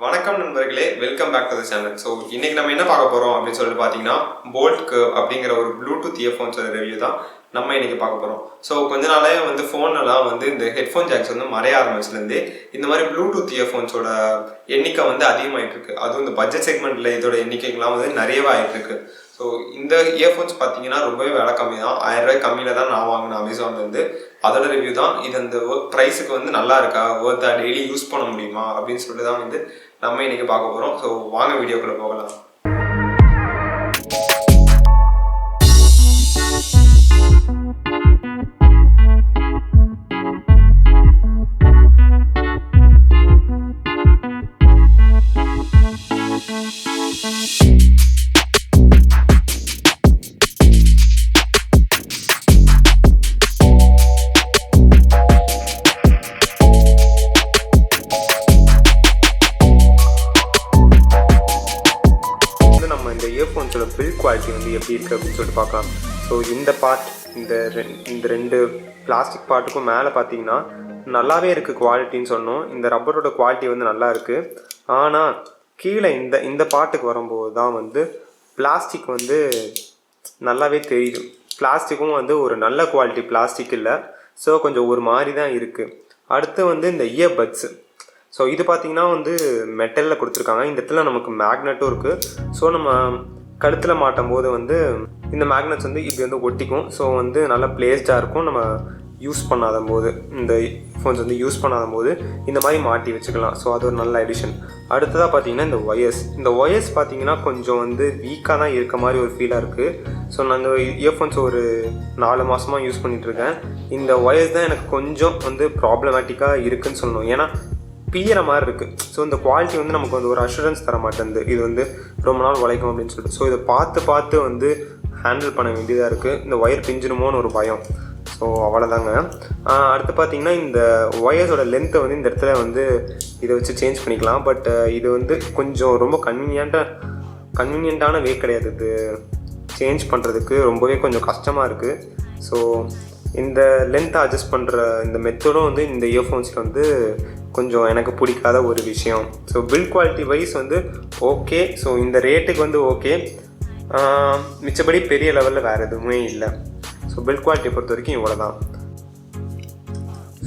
வணக்கம் நண்பர்களே, welcome back to the channel. So இன்னைக்கு நம்ம என்ன பார்க்க போகிறோம் அப்படின்னு சொல்லிட்டு பார்த்தீங்கன்னா, போல்ட் கர்வ் அப்படிங்கிற ஒரு ப்ளூடூத் இயர்ஃபோன்ஸோட ரிவ்யூ தான் நம்ம இன்னைக்கு பார்க்க போகிறோம். ஸோ கொஞ்ச நாளே ஃபோன்லாம் இந்த ஹெட்ஃபோன் ஜாக்ஸ் மறைய ஆரம்பிச்சிலேருந்து இந்த மாதிரி ப்ளூடூத் இயர்ஃபோன்ஸோட எண்ணிக்கை அதிகமாகிட்டு இருக்கு. அதுவும் இந்த பட்ஜெட் செக்மெண்ட்டில் இதோட எண்ணிக்கைகள்லாம் நிறையவே ஆகிட்டு இருக்கு. ஸோ இந்த இயர்ஃபோன்ஸ் பார்த்தீங்கன்னா ரொம்பவே விலை கம்மி தான். 1000 ரூபாய் கம்மியில் தான் நான் வாங்கினேன் அமேசான்லேருந்து. அதோட ரிவ்யூ தான் இது. அந்த ப்ரைஸுக்கு நல்லா இருக்கா, ஒர்த்தா, டெய்லி யூஸ் பண்ண முடியுமா அப்படின்னு சொல்லிட்டு தான் நம்ம இன்னைக்கு பார்க்க போகிறோம். ஸோ வாங்க வீடியோக்குள்ளே போகலாம். இயர்ஃபோன்ஸோட பில்ட் குவாலிட்டி எப்படி இருக்குது அப்படின்னு சொல்லிட்டு பார்க்கலாம். ஸோ இந்த பார்ட், இந்த ரெண்டு பிளாஸ்டிக் பார்ட்டுக்கும் மேலே பார்த்தீங்கன்னா நல்லாவே இருக்குது குவாலிட்டின்னு சொன்னோம். இந்த ரப்பரோட குவாலிட்டி நல்லா இருக்குது. ஆனால் கீழே இந்த பார்ட்டுக்கு வரும்போது தான் பிளாஸ்டிக் நல்லாவே தெரியுது. பிளாஸ்டிக்கும் ஒரு நல்ல குவாலிட்டி பிளாஸ்டிக் இல்லை. ஸோ கொஞ்சம் ஒரு மாதிரி தான் இருக்குது. அடுத்து இந்த இயர்பட்ஸு. ஸோ இது பார்த்திங்கன்னா மெட்டலில் கொடுத்துருக்காங்க. இந்த இடத்துல நமக்கு மேக்னெட்டும் இருக்குது. ஸோ நம்ம கழுத்தில் மாட்டும் போது இந்த மேக்னெட்ஸ் இப்படி ஒட்டிக்கும். ஸோ நல்லா பிளேஸ்டாக இருக்கும். நம்ம யூஸ் பண்ணாத போது, இந்த ஃபோன்ஸ் யூஸ் பண்ணாத போது இந்த மாதிரி மாட்டி வச்சுக்கலாம். ஸோ அது ஒரு நல்ல எடிஷன். அடுத்ததாக பார்த்திங்கன்னா இந்த ஒயர்ஸ் பார்த்திங்கன்னா கொஞ்சம் வீக்காக தான் இருக்க மாதிரி ஒரு ஃபீலாக இருக்குது. ஸோ நான் இந்த இயர்ஃபோன்ஸ் ஒரு 4 மாதமாக யூஸ் பண்ணிகிட்ருக்கேன். இந்த ஒயர்ஸ் தான் எனக்கு கொஞ்சம் ப்ராப்ளமேட்டிக்காக இருக்குதுன்னு சொல்லணும். ஏன்னா பிய்கிற மாதிரி இருக்குது. ஸோ இந்த குவாலிட்டி நமக்கு ஒரு அஷூரன்ஸ் தர மாட்டேங்குது. இது ரொம்ப நாள் உழைக்கும் அப்படின்னு சொல்லிட்டு. ஸோ இதை பார்த்து ஹேண்டில் பண்ண வேண்டியதாக இருக்குது. இந்த ஒயர் பிஞ்சிடுமோன்னு ஒரு பயம். ஸோ அவ்வளோதாங்க. அடுத்து பார்த்திங்கன்னா இந்த ஒயர்ஸோட லென்த்தை இந்த இடத்துல இதை வச்சு சேஞ்ச் பண்ணிக்கலாம். பட் இது கொஞ்சம் ரொம்ப கன்வீனியண்ட்டான வே கிடையாது. இது சேஞ்ச் பண்ணுறதுக்கு ரொம்பவே கொஞ்சம் கஷ்டமாக இருக்குது. ஸோ இந்த லென்த்தை அட்ஜஸ்ட் பண்ணுற இந்த மெத்தடும் இந்த இயர்ஃபோன்ஸில் கொஞ்சம் எனக்கு பிடிக்காத ஒரு விஷயம். So build quality wise okay. So இந்த ரேட்டுக்கு ஓகே. மிச்சபடி பெரிய லெவலில் வேறு எதுவுமே இல்லை. ஸோ பில்ட் குவாலிட்டி பொறுத்த வரைக்கும் இவ்வளோ தான்.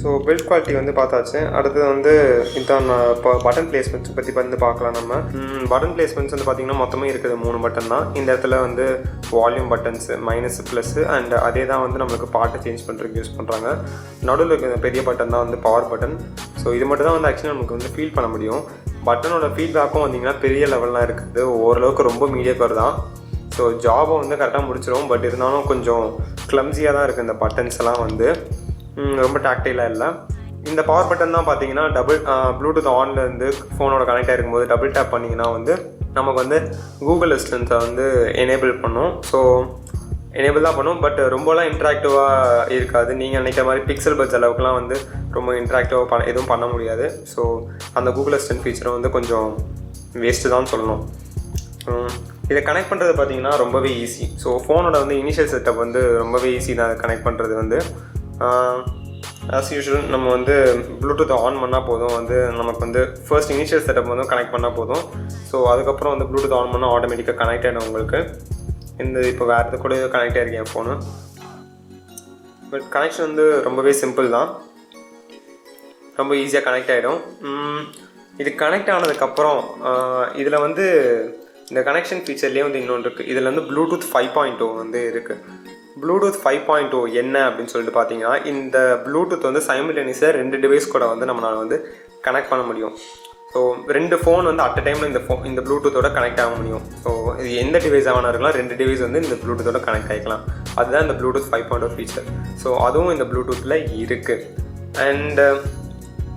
ஸோ பில்ட் குவாலிட்டி பார்த்தாச்சு. அடுத்தது இதான் இப்போ பட்டன் பிளேஸ்மெண்ட்ஸ் பற்றி பார்க்கலாம். நம்ம பட்டன் பிளேஸ்மெண்ட்ஸ் பார்த்திங்கன்னா மொத்தமே இருக்குது 3 பட்டன் தான். இந்த இடத்துல volume buttons, minus, plus, and அதே தான் நம்மளுக்கு பாட்டை சேஞ்ச் பண்ணுறதுக்கு யூஸ் பண்ணுறாங்க. நடுவில் இருக்கிற பெரிய பட்டன் தான் பவர் பட்டன். ஸோ இது மட்டும் தான் ஆக்சுவலி நமக்கு ஃபீல் பண்ண முடியும். பட்டனோட ஃபீட்பேக்கும் வந்திங்கன்னா பெரிய லெவல்லாம் இருக்குது. ஓரளவுக்கு ரொம்ப மீடியக்கர் தான். ஸோ ஜாபை கரெக்டாக முடிச்சிடும். பட் இருந்தாலும் கொஞ்சம் கிளம்ஸியாக தான் இருக்குது. இந்த பட்டன்ஸ் எல்லாம் ரொம்ப டாக்டைலாக இல்லை. இந்த பவர் பட்டன் தான் பார்த்தீங்கன்னா ப்ளூடூத் ஆன்லேருந்து ஃபோனோட கனெக்ட் ஆகிருக்கும்போது டபுள் டேப் பண்ணிங்கன்னா நமக்கு கூகுள் அசிஸ்டன்ஸை எனேபிள் பண்ணும். ஸோ எனேபிள் தான் பண்ணும். பட் ரொம்பலாம் இன்ட்ராக்டிவாக இருக்காது. நீங்கள் நினைக்கிற மாதிரி பிக்சல் பட்ஸ் அளவுக்குலாம் ரொம்ப இன்ட்ராக்டிவாக எதுவும் பண்ண முடியாது. ஸோ அந்த கூகுள் அசிஸ்டன்ட் ஃபீச்சரை கொஞ்சம் வேஸ்ட்டு தான் சொல்லணும். இதை கனெக்ட் பண்ணுறது பார்த்திங்கன்னா ரொம்பவே ஈஸி. ஸோ ஃபோனோட இனிஷியல் செட்டப் ரொம்பவே ஈஸி தான் கனெக்ட் பண்ணுறது. ஆஸ் யூஷுவல் நம்ம ப்ளூடூத்தை ஆன் பண்ணால் போதும். நமக்கு ஃபர்ஸ்ட் இனிஷியல் செட்டப் கனெக்ட் பண்ணால் போதும். ஸோ அதுக்கப்புறம் ப்ளூடூத் ஆன் பண்ணால் ஆட்டோமேட்டிக்காக கனெக்ட் ஆகிடும் உங்களுக்கு. இப்போ வேறு இது கூட கனெக்ட் ஆகிருக்கேன் ஃபோனு. பட் கனெக்ஷன் ரொம்பவே சிம்பிள் தான். ரொம்ப ஈஸியாக கனெக்ட் ஆகிடும். இது கனெக்ட் ஆனதுக்கப்புறம் இதில் இந்த கனெக்ஷன் ஃபீச்சர்லேயே இன்னொன்று இருக்குது. இதில் ப்ளூடூத் 5.0 இருக்குது. ப்ளூடூத் 5.0 என்ன அப்படின்னு சொல்லிட்டு பார்த்தீங்கன்னா, இந்த ப்ளூடூத் சைமல்டேனியஸாக 2 டிவைஸ் கூட நம்மளால் கனெக்ட் பண்ண முடியும். ஸோ 2 ஃபோன் அட் அ டைமில் இந்த ப்ளூடூத்தோட கனெக்ட் ஆக முடியும். ஸோ இது எந்த டிவைஸாக வேணா இருக்கலாம். 2 டிவைஸ் இந்த ப்ளூடூத்தோட கனெக்ட் ஆகிக்கலாம். அதுதான் இந்த ப்ளூடூத் 5.0 ஃபீச்சர். ஸோ அதுவும் இந்த ப்ளூடூத்தில் இருக்குது. அண்ட்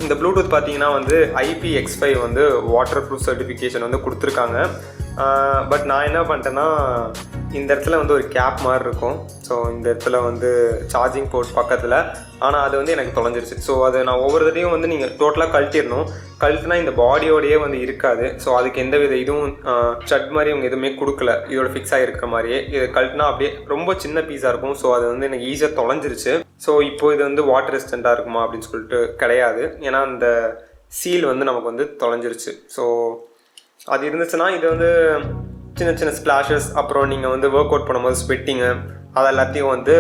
இந்த ப்ளூடூத் பார்த்தீங்கன்னா IPX5 வாட்டர் ப்ரூஃப் சர்டிஃபிகேஷன் கொடுத்துருக்காங்க. பட் நான் என்ன பண்ணிட்டேன்னா, இந்த இடத்துல ஒரு கேப் மாதிரி இருக்கும். ஸோ இந்த இடத்துல சார்ஜிங் போர்ட் பக்கத்தில். ஆனால் அது எனக்கு தொலைஞ்சிருச்சு. ஸோ அது நான் ஒவ்வொரு தடையும் நீங்கள் டோட்டலாக கழட்டிடணும். கழட்டினா இந்த பாடியோடையே இருக்காது. ஸோ அதுக்கு எந்த வித இதுவும் ஸ்டட் மாதிரி அவங்க எதுவுமே கொடுக்கல. இதோட ஃபிக்ஸ் ஆகிருக்கிற மாதிரியே. இது கழட்டினா அப்படியே ரொம்ப சின்ன பீஸாக இருக்கும். ஸோ அது எனக்கு ஈஸியாக தொலைஞ்சிருச்சு. ஸோ இப்போ இது வாட்டர் ரெசிஸ்டண்ட்டாக இருக்குமா அப்படின்னு சொல்லிட்டு கிடையாது. ஏன்னா அந்த சீல் வந்து நமக்கு வந்து தொலைஞ்சிருச்சு. ஸோ அது இருந்துச்சுன்னா இது வந்து சின்ன சின்ன ஸ்ப்ளாஷஸ், அப்புறம் நீங்கள் வந்து ஒர்க் அவுட் பண்ணும்போது ஸ்வெட்டிங்கு, அது எல்லாத்தையும் வந்து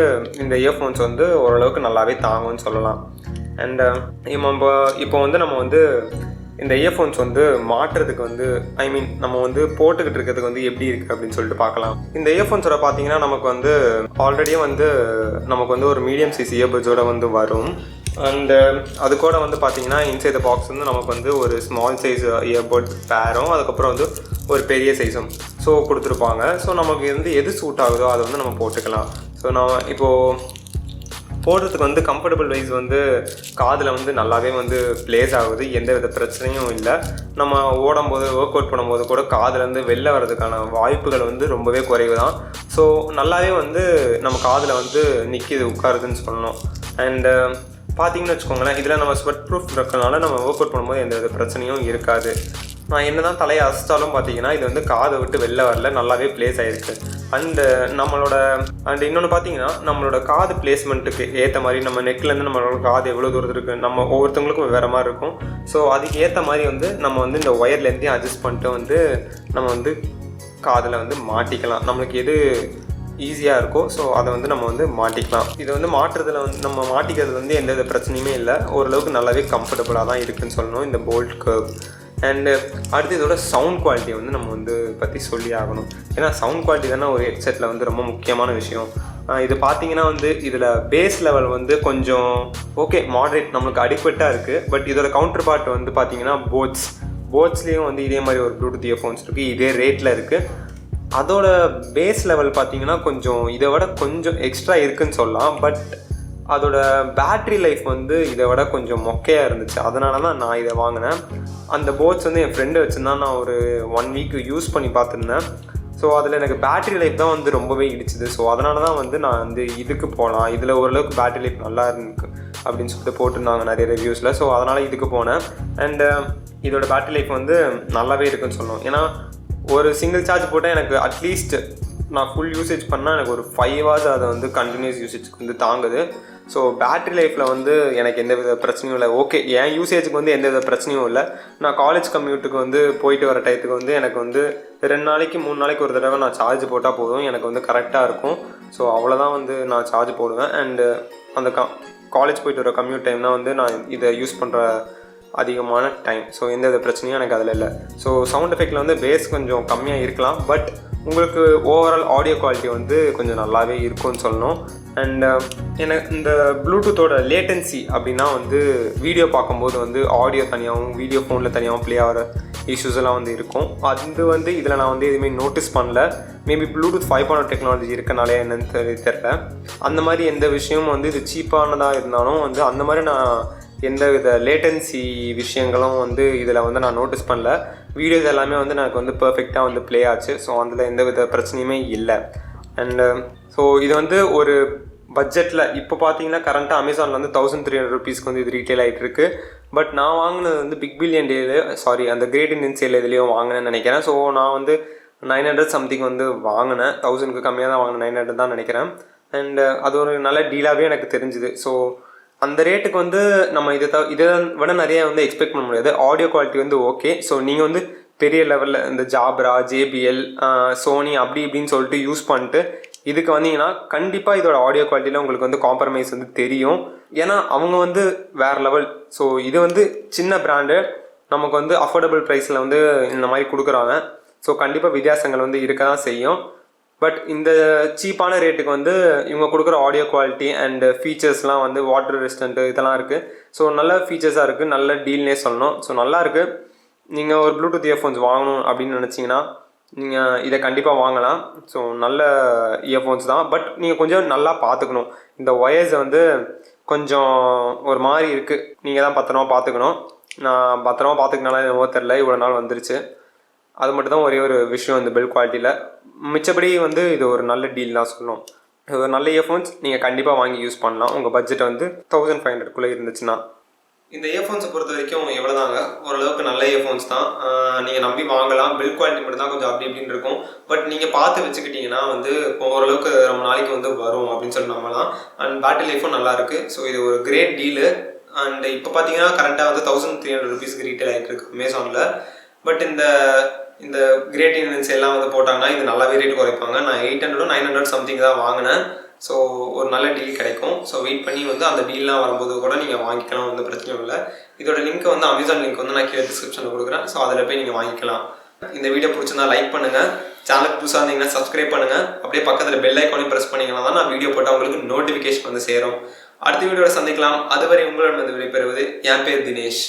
இந்த இயர்ஃபோன்ஸ் வந்து ஓரளவுக்கு நல்லாவே தாங்கும்னு சொல்லலாம். அண்ட் இப்போ வந்து நம்ம வந்து இந்த இயர்ஃபோன்ஸ் வந்து மாட்டுறதுக்கு வந்து நம்ம வந்து போட்டுக்கிட்டு இருக்கிறதுக்கு வந்து எப்படி இருக்குது அப்படின்னு சொல்லிட்டு பார்க்கலாம். இந்த இயர்ஃபோன்ஸோட பார்த்தீங்கன்னா நமக்கு வந்து ஆல்ரெடியே வந்து நமக்கு வந்து ஒரு மீடியம் சைஸ் இயர்பட்ஸோட வந்து வரும். அண்டு அது கூட வந்து பார்த்தீங்கன்னா இன்சைட் த பாக்ஸ் வந்து நமக்கு வந்து ஒரு ஸ்மால் சைஸ் இயர்பட் பேரும், அதுக்கப்புறம் வந்து ஒரு பெரிய சைஸும் ஸோ கொடுத்துருப்பாங்க. ஸோ நமக்கு வந்து எது சூட் ஆகுதோ அதை வந்து நம்ம போட்டுக்கலாம். ஸோ நான் இப்போது போடுறதுக்கு வந்து கம்ஃபர்டபுள் வைஸ் வந்து காதில் வந்து நல்லாவே வந்து ப்ளேஸ் ஆகுது, எந்த வித பிரச்சனையும் இல்லை. நம்ம ஓடும்போது ஒர்க் அவுட் பண்ணும்போது கூட காதுலேருந்து வெளில வர்றதுக்கான வாய்ப்புகள் வந்து ரொம்பவே குறைவு தான். ஸோ நல்லாவே வந்து நம்ம காதில் வந்து நிற்கிது, உட்காருதுன்னு சொல்லணும். அண்டு பார்த்தீங்கன்னு வச்சுக்கோங்களேன், இதில் நம்ம ஸ்வெட் ப்ரூஃப் இருக்கிறனால நம்ம ஒர்க் அவுட் பண்ணும்போது எந்த வித பிரச்சனையும் இருக்காது. நான் என்ன தான் தலையை அசைச்சாலும் பார்த்தீங்கன்னா இது வந்து காதை விட்டு வெளில வரல, நல்லாவே ப்ளேஸ் ஆகிருக்கு. அண்டு இன்னொன்று பார்த்தீங்கன்னா நம்மளோட காது பிளேஸ்மெண்ட்டுக்கு ஏற்ற மாதிரி நம்ம நெக்லேருந்து நம்மளோட காது எவ்வளோ தூரத்துக்கு இருக்குது, நம்ம ஒவ்வொருத்தவங்களுக்கும் வேறு மாதிரி இருக்கும். ஸோ அதுக்கு ஏற்ற மாதிரி வந்து நம்ம வந்து இந்த ஒயர்லேருந்தையும் அட்ஜஸ்ட் பண்ணிட்டு வந்து நம்ம வந்து காதில் வந்து மாட்டிக்கலாம், நம்மளுக்கு எது ஈஸியாக இருக்கோ ஸோ அதை வந்து நம்ம வந்து மாட்டிக்கலாம். இதை வந்து மாட்டுறதுல வந்து நம்ம மாட்டிக்கிறது வந்து எந்த வித பிரச்சனையுமே இல்லை, ஓரளவுக்கு நல்லாவே கம்ஃபர்டபுளாக தான் இருக்குதுன்னு சொல்லணும் இந்த போல்ட் கர்வ். அண்டு அடுத்து இதோட சவுண்ட் குவாலிட்டி வந்து நம்ம வந்து பற்றி சொல்லி ஆகணும். ஏன்னா சவுண்ட் குவாலிட்டி தானே ஒரு ஹெட்செட்டில் வந்து ரொம்ப முக்கியமான விஷயம். இது பார்த்தீங்கன்னா வந்து இதில் பேஸ் லெவல் வந்து கொஞ்சம் ஓகே மாடரேட் நம்மளுக்கு அடிக்வெட்டாக இருக்குது. பட் இதோட கவுண்டர் பார்ட் வந்து பார்த்தீங்கன்னா போட்ஸ்லேயும் வந்து இதே மாதிரி ஒரு ப்ளூடூத் இயர்ஃபோன்ஸ் இருக்குது, இதே ரேட்டில் இருக்குது. அதோட பேஸ் லெவல் பார்த்தீங்கன்னா கொஞ்சம் இதை விட கொஞ்சம் எக்ஸ்ட்ரா இருக்குதுன்னு சொல்லலாம். பட் அதோட பேட்ரி லைஃப் வந்து இதை விட கொஞ்சம் மொக்கையாக இருந்துச்சு, அதனால தான் நான் இதை வாங்கினேன். அந்த போட்ஸ் வந்து என் ஃப்ரெண்டு வச்சுருந்தான், நான் ஒரு 1 வீக் யூஸ் பண்ணி பார்த்துருந்தேன். ஸோ அதில் எனக்கு பேட்ரி லைஃப் தான் வந்து ரொம்பவே இடிச்சுது. ஸோ அதனால தான் வந்து நான் வந்து இதுக்கு போகலாம், இதில் ஓரளவுக்கு பேட்ரி லைஃப் நல்லா இருக்கு அப்படின்னு சொல்லிட்டு போட்டிருந்தாங்க நிறைய ரிவ்யூஸில். ஸோ அதனால் இதுக்கு போனேன். அண்டு இதோட பேட்ரி லைஃப் வந்து நல்லாவே இருக்குன்னு சொல்லணும். ஏன்னா ஒரு சிங்கிள் சார்ஜ் போட்டால் எனக்கு அட்லீஸ்ட் நான் ஃபுல் யூசேஜ் பண்ணால் எனக்கு ஒரு 5 hours அதை வந்து கண்டினியூஸ் யூசேஜுக்கு வந்து தாங்குது. ஸோ பேட்ரி லைஃப்பில் வந்து எனக்கு எந்த வித பிரச்சனையும் இல்லை. ஓகே, என் யூசேஜுக்கு வந்து எந்த வித பிரச்சனையும் இல்லை. நான் காலேஜ் கம்யூட்டுக்கு வந்து போயிட்டு வர டயத்துக்கு வந்து எனக்கு வந்து 2 நாளைக்கு 3 நாளைக்கு ஒரு தடவை நான் சார்ஜ் போட்டால் போதும், எனக்கு வந்து கரெக்டாக இருக்கும். ஸோ அவ்வளோதான் வந்து நான் சார்ஜ் போடுவேன். அண்டு அந்த காலேஜ் போயிட்டு வர கம்யூட் டைம்னா வந்து நான் இதை யூஸ் பண்ணுற அதிகமான டைம். ஸோ எந்த வித பிரச்சனையும் எனக்கு அதில் இல்லை. ஸோ சவுண்ட் எஃபெக்டில் வந்து பேஸ் கொஞ்சம் கம்மியாக இருக்கலாம், பட் உங்களுக்கு ஓவரால் ஆடியோ குவாலிட்டி வந்து கொஞ்சம் நல்லாவே இருக்கும்னு சொல்லணும். அண்ட் எனக்கு இந்த ப்ளூடூத்தோட லேட்டன்சி அப்படின்னா வந்து வீடியோ பார்க்கும்போது வந்து ஆடியோ தனியாகவும் வீடியோ ஃபோனில் தனியாகவும் ப்ளே ஆகிற இஷ்யூஸ் எல்லாம் வந்து இருக்கும். அது வந்து இதில் நான் வந்து எதுவுமே நோட்டீஸ் பண்ணல. மேபி ப்ளூடூத் 5.0 டெக்னாலஜி இருக்கனாலே என்னன்னு தெரியல. அந்த மாதிரி எந்த விஷயமும் வந்து இது சீப்பானதாக இருந்தாலும் வந்து அந்த மாதிரி நான் எந்த வித லேட்டன்சி விஷயங்களும் வந்து இதில் வந்து நான் நோட்டீஸ் பண்ணல. வீடியோஸ் எல்லாமே வந்து எனக்கு வந்து பர்ஃபெக்டாக வந்து ப்ளே ஆச்சு. ஸோ அதில் எந்த வித பிரச்சனையுமே இல்லை. அண்டு ஸோ இது வந்து ஒரு பட்ஜெட்டில் இப்போ பார்த்தீங்கன்னா கரண்ட்டாக அமேசானில் வந்து 1300 rupeesக்கு வந்து இது ரீட்டைல் ஆகிட்டுருக்கு. பட் நான் வாங்கினது வந்து பிக் பில்லியன் டேல அந்த கிரேட் இண்டியன் சேல் இதுலேயோ வாங்கினேன்னு நினைக்கிறேன். ஸோ நான் வந்து 900 சம்திங் வந்து வாங்கினேன், 1000க்கு கம்மியாக தான் வாங்கினேன், 900 தான் நினைக்கிறேன். அண்டு அது ஒரு நல்ல டீலாகவே எனக்கு தெரிஞ்சுது. ஸோ அந்த ரேட்டுக்கு வந்து நம்ம இதை விட நிறைய வந்து எக்ஸ்பெக்ட் பண்ண முடியாது. ஆடியோ குவாலிட்டி வந்து ஓகே. ஸோ நீங்கள் வந்து பெரிய லெவலில் இந்த ஜாப்ரா, JBL, சோனி அப்படி இப்படின்னு சொல்லிட்டு யூஸ் பண்ணிட்டு இதுக்கு வந்தீங்கன்னா கண்டிப்பாக இதோட ஆடியோ குவாலிட்டியில் உங்களுக்கு வந்து காம்ப்ரமைஸ் வந்து தெரியும். ஏன்னா அவங்க வந்து வேறு லெவல். ஸோ இது வந்து சின்ன பிராண்டு, நமக்கு வந்து அஃபோர்டபுள் ப்ரைஸில் வந்து இந்த மாதிரி கொடுக்குறாங்க. ஸோ கண்டிப்பாக வித்தியாசங்கள் வந்து இருக்க தான் செய்யும். பட் இந்த சீப்பான ரேட்டுக்கு வந்து இவங்க கொடுக்குற ஆடியோ குவாலிட்டி அண்ட் ஃபீச்சர்ஸ்லாம் வந்து வாட்டர் ரெசிஸ்டன்ட்டு இதெல்லாம் இருக்குது. ஸோ நல்ல ஃபீச்சர்ஸாக இருக்குது, நல்ல டீல்னே சொல்லணும். ஸோ நல்லா இருக்குது. நீங்கள் ஒரு ப்ளூடூத் இயர்ஃபோன்ஸ் வாங்கணும் அப்படின்னு நினச்சிங்கன்னா நீங்கள் இதை கண்டிப்பாக வாங்கலாம். ஸோ நல்ல இயர்ஃபோன்ஸ் தான். பட் நீங்கள் கொஞ்சம் நல்லா பார்த்துக்கணும். இந்த ஒயர்ஸை வந்து கொஞ்சம் ஒரு மாதிரி இருக்குது, நீங்கள் தான் பத்திரமா பார்த்துக்கணும். நான் பத்திரமா பார்த்துக்கனால என்னவோ தெரில, இவ்வளோ நாள் வந்துருச்சு. அது மட்டும் தான் ஒரே ஒரு விஷயம் இந்த பில்ட் குவாலிட்டியில். மிச்சப்படி வந்து இது ஒரு நல்ல டீல் தான் சொல்லணும். இது ஒரு நல்ல இயர்ஃபோன்ஸ் நீங்கள் கண்டிப்பாக வாங்கி யூஸ் பண்ணலாம். உங்கள் பட்ஜெட் வந்து 1500க்குள்ளே இருந்துச்சுன்னா. இந்த இயர்ஃபோன்ஸை பொறுத்த வரைக்கும் எவ்வளோதாங்க, ஓரளவுக்கு நல்ல இயர்ஃபோன்ஸ் தான். நீங்கள் நம்பி வாங்கலாம். பில்ட் குவாலிட்டி மட்டும் தான் கொஞ்சம் அப்படி இப்படின்னு இருக்கும். பட் நீங்கள் பார்த்து வச்சுக்கிட்டிங்கன்னா வந்து ஓரளவுக்கு ரொம்ப நாளைக்கு வந்து வரும் அப்படின்னு சொல்லி நம்பலாம். அண்ட் பேட்டரி லைஃபும் நல்லாயிருக்கு. ஸோ இது ஒரு கிரேட் டீலு. அண்ட் இப்போ பார்த்தீங்கன்னா கரண்ட்டாக வந்து 1300 ருபீஸ்க்கு ரீட்டைல் ஆகிட்டு இருக்கு அமேசானில். பட் இந்த கிரேட் இன்வென்ஸ் எல்லாம் வந்து போட்டாங்கன்னா இது நல்லாவே ரேட் குறைப்பாங்க. நான் 800 900 சம்திங் தான் வாங்கினேன். ஸோ ஒரு நல்ல டீல் கிடைக்கும். ஸோ வெயிட் பண்ணி வந்து அந்த டீல்லாம் வரும்போது கூட நீங்கள் வாங்கிக்கலாம், வந்து பிரச்சனை இல்லை. இதோட லிங்க் வந்து அமேசான் லிங்க் வந்து நான் கீழே டிஸ்கிரிப்ஷனில் கொடுக்குறேன். ஸோ அதில் போய் நீங்கள் வாங்கிக்கலாம். இந்த வீடியோ பிடிச்சிருந்தா லைக் பண்ணுங்கள், சேனலுக்கு புதுசாக இருந்தீங்கன்னா சப்ஸ்கிரைப் பண்ணுங்கள், அப்படியே பக்கத்தில் பெல் ஐக்கானையும் ப்ரெஸ் பண்ணிங்கன்னா தான் நான் வீடியோ போட்டால் உங்களுக்கு நோட்டிஃபிகேஷன் வந்து சேரும். அடுத்த வீடியோவில் சந்திக்கலாம். அதுவரை உங்களிடம் வந்து விடைபெறுவது என் பேர் தினேஷ்.